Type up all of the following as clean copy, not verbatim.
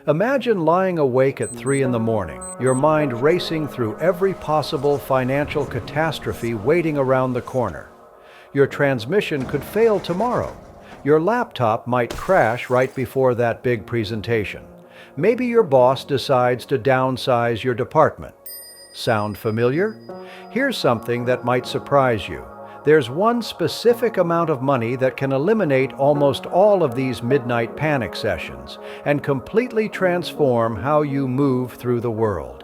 Imagine lying awake at 3 in the morning, your mind racing through every possible financial catastrophe waiting around the corner. Your transmission could fail tomorrow. Your laptop might crash right before that big presentation. Maybe your boss decides to downsize your department. Sound familiar? Here's something that might surprise you. There's one specific amount of money that can eliminate almost all of these midnight panic sessions and completely transform how you move through the world.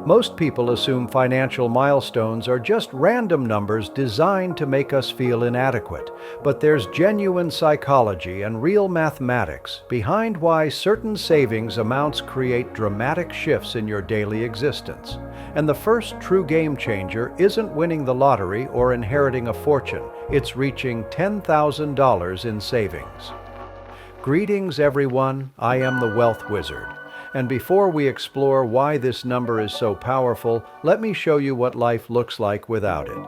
Most people assume financial milestones are just random numbers designed to make us feel inadequate, but there's genuine psychology and real mathematics behind why certain savings amounts create dramatic shifts in your daily existence. And the first true game changer isn't winning the lottery or inheriting a fortune, it's reaching $10,000 in savings. Greetings everyone, I am the Wealth Wizard. And before we explore why this number is so powerful, let me show you what life looks like without it.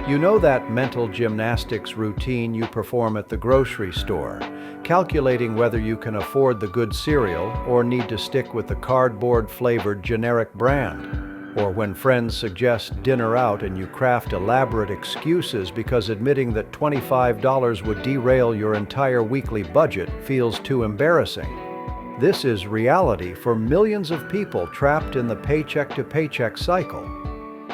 You know that mental gymnastics routine you perform at the grocery store, calculating whether you can afford the good cereal or need to stick with the cardboard-flavored generic brand. Or when friends suggest dinner out and you craft elaborate excuses because admitting that $25 would derail your entire weekly budget feels too embarrassing. This is reality for millions of people trapped in the paycheck-to-paycheck cycle.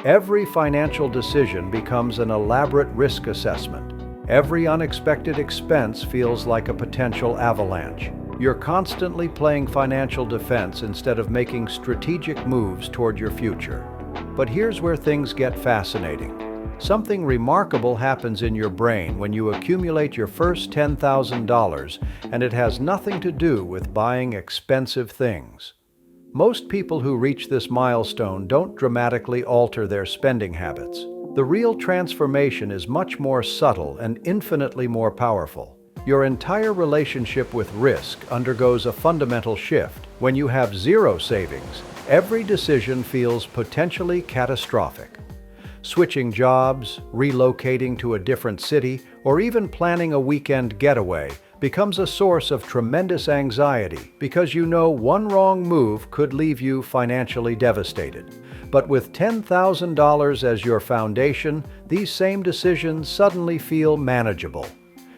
Every financial decision becomes an elaborate risk assessment. Every unexpected expense feels like a potential avalanche. You're constantly playing financial defense instead of making strategic moves toward your future. But here's where things get fascinating. Something remarkable happens in your brain when you accumulate your first $10,000, and it has nothing to do with buying expensive things. Most people who reach this milestone don't dramatically alter their spending habits. The real transformation is much more subtle and infinitely more powerful. Your entire relationship with risk undergoes a fundamental shift. When you have zero savings, every decision feels potentially catastrophic. Switching jobs, relocating to a different city, or even planning a weekend getaway becomes a source of tremendous anxiety because you know one wrong move could leave you financially devastated. But with $10,000 as your foundation, these same decisions suddenly feel manageable.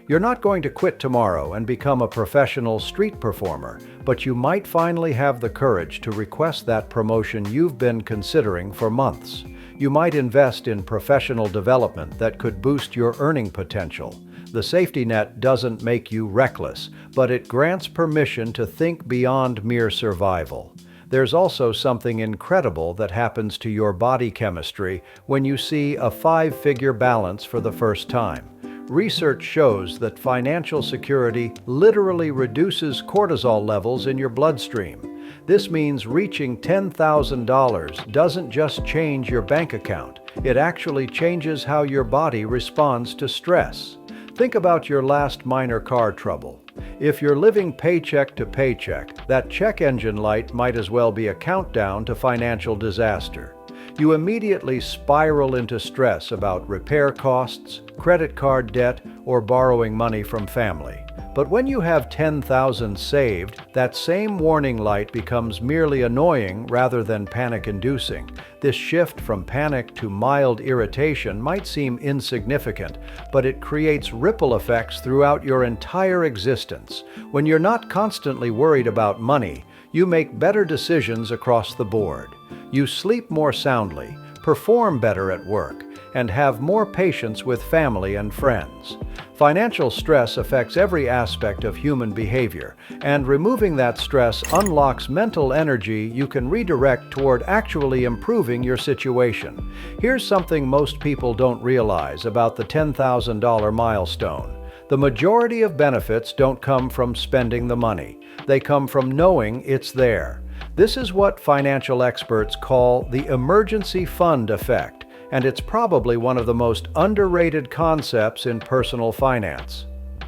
You're not going to quit tomorrow and become a professional street performer, but you might finally have the courage to request that promotion you've been considering for months. You might invest in professional development that could boost your earning potential. The safety net doesn't make you reckless, but it grants permission to think beyond mere survival. There's also something incredible that happens to your body chemistry when you see a 5-figure balance for the first time. Research shows that financial security literally reduces cortisol levels in your bloodstream. This means reaching $10,000 doesn't just change your bank account, it actually changes how your body responds to stress. Think about your last minor car trouble. If you're living paycheck to paycheck, that check engine light might as well be a countdown to financial disaster. You immediately spiral into stress about repair costs, credit card debt, or borrowing money from family. But when you have $10,000 saved, that same warning light becomes merely annoying rather than panic-inducing. This shift from panic to mild irritation might seem insignificant, but it creates ripple effects throughout your entire existence. When you're not constantly worried about money, you make better decisions across the board. You sleep more soundly, perform better at work, and have more patience with family and friends. Financial stress affects every aspect of human behavior, and removing that stress unlocks mental energy you can redirect toward actually improving your situation. Here's something most people don't realize about the $10,000 milestone. The majority of benefits don't come from spending the money. They come from knowing it's there. This is what financial experts call the emergency fund effect, and it's probably one of the most underrated concepts in personal finance.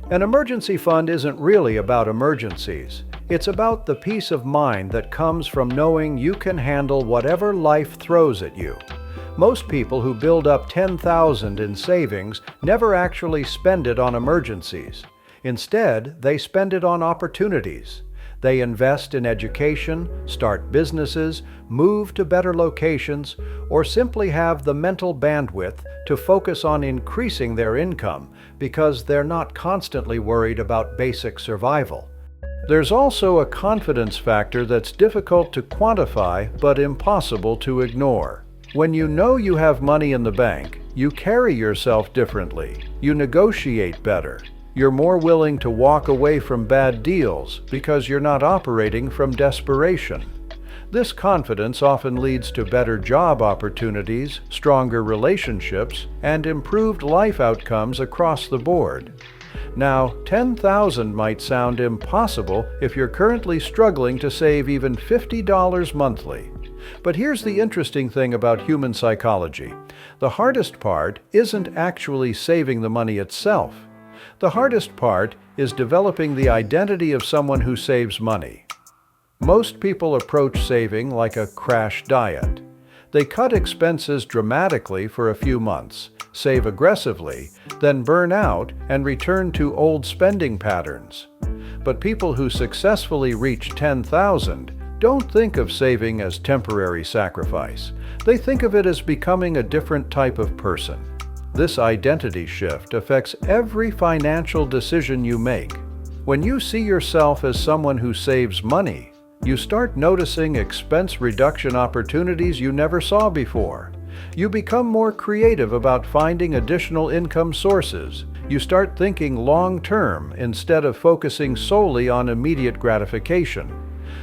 An emergency fund isn't really about emergencies. It's about the peace of mind that comes from knowing you can handle whatever life throws at you. Most people who build up $10,000 in savings never actually spend it on emergencies. Instead, they spend it on opportunities. They invest in education, start businesses, move to better locations, or simply have the mental bandwidth to focus on increasing their income because they're not constantly worried about basic survival. There's also a confidence factor that's difficult to quantify but impossible to ignore. When you know you have money in the bank, you carry yourself differently. You negotiate better. You're more willing to walk away from bad deals because you're not operating from desperation. This confidence often leads to better job opportunities, stronger relationships, and improved life outcomes across the board. Now, 10,000 might sound impossible if you're currently struggling to save even $50 monthly. But here's the interesting thing about human psychology. The hardest part isn't actually saving the money itself. The hardest part is developing the identity of someone who saves money. Most people approach saving like a crash diet. They cut expenses dramatically for a few months, save aggressively, then burn out and return to old spending patterns. But people who successfully reach 10,000 don't think of saving as temporary sacrifice. They think of it as becoming a different type of person. This identity shift affects every financial decision you make. When you see yourself as someone who saves money, you start noticing expense reduction opportunities you never saw before. You become more creative about finding additional income sources. You start thinking long-term instead of focusing solely on immediate gratification.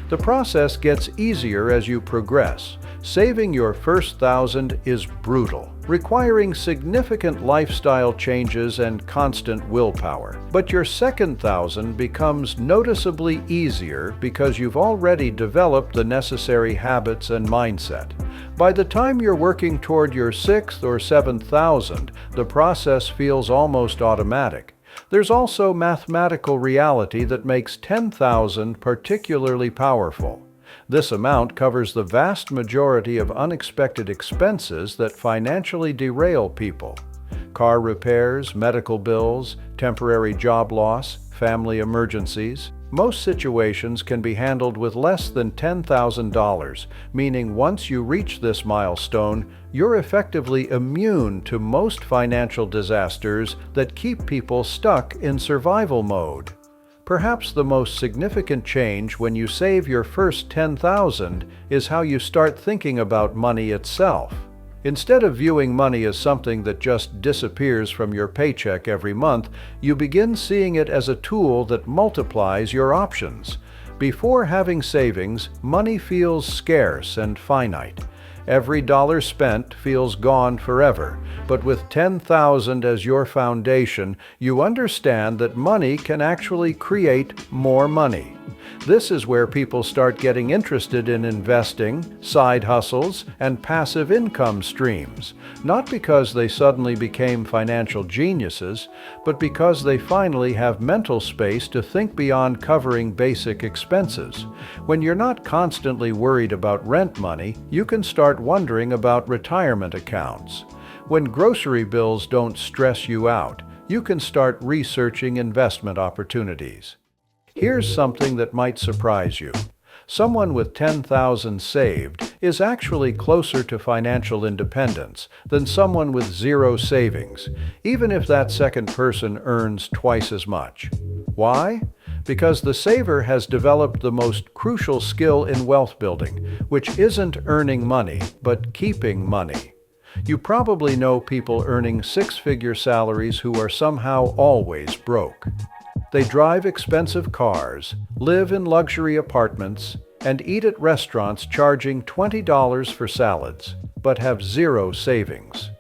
The process gets easier as you progress. Saving your first $1,000 is brutal, requiring significant lifestyle changes and constant willpower. But your second $1,000 becomes noticeably easier because you've already developed the necessary habits and mindset. By the time you're working toward your sixth or seventh $1,000, the process feels almost automatic. There's also mathematical reality that makes 10,000 particularly powerful. This amount covers the vast majority of unexpected expenses that financially derail people. Car repairs, medical bills, temporary job loss, family emergencies. Most situations can be handled with less than $10,000, meaning once you reach this milestone, you're effectively immune to most financial disasters that keep people stuck in survival mode. Perhaps the most significant change when you save your first $10,000 is how you start thinking about money itself. Instead of viewing money as something that just disappears from your paycheck every month, you begin seeing it as a tool that multiplies your options. Before having savings, money feels scarce and finite. Every dollar spent feels gone forever. But with 10,000 as your foundation, you understand that money can actually create more money. This is where people start getting interested in investing, side hustles, and passive income streams, not because they suddenly became financial geniuses, but because they finally have mental space to think beyond covering basic expenses. When you're not constantly worried about rent money, you can start wondering about retirement accounts. When grocery bills don't stress you out, you can start researching investment opportunities. Here's something that might surprise you. Someone with 10,000 saved is actually closer to financial independence than someone with zero savings, even if that second person earns twice as much. Why? Because the saver has developed the most crucial skill in wealth building, which isn't earning money, but keeping money. You probably know people earning six-figure salaries who are somehow always broke. They drive expensive cars, live in luxury apartments, and eat at restaurants charging $20 for salads, but have zero savings.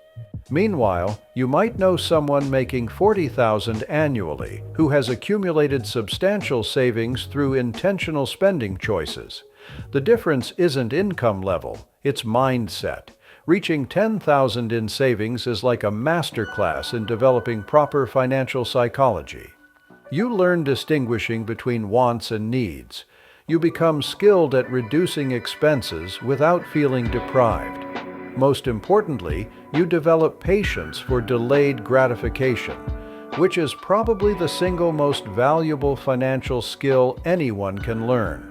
Meanwhile, you might know someone making $40,000 annually who has accumulated substantial savings through intentional spending choices. The difference isn't income level, it's mindset. Reaching 10,000 in savings is like a masterclass in developing proper financial psychology. You learn distinguishing between wants and needs. You become skilled at reducing expenses without feeling deprived. Most importantly, you develop patience for delayed gratification. which is probably the single most valuable financial skill anyone can learn.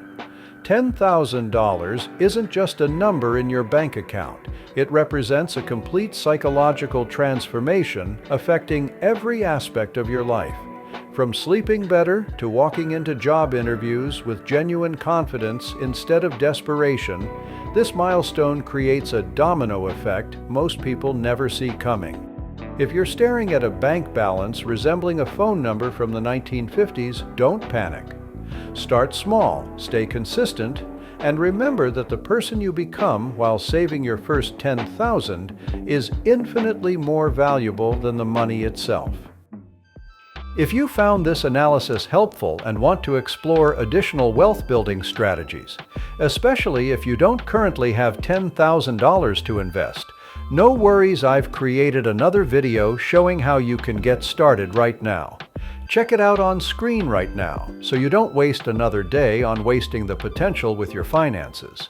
$10,000 isn't just a number in your bank account. It represents a complete psychological transformation affecting every aspect of your life. From sleeping better to walking into job interviews with genuine confidence instead of desperation, this milestone creates a domino effect most people never see coming. If you're staring at a bank balance resembling a phone number from the 1950s, don't panic. Start small, stay consistent, and remember that the person you become while saving your first $10,000 is infinitely more valuable than the money itself. If you found this analysis helpful and want to explore additional wealth-building strategies, especially if you don't currently have $10,000 to invest, no worries, I've created another video showing how you can get started right now. Check it out on screen right now, so you don't waste another day on wasting the potential with your finances.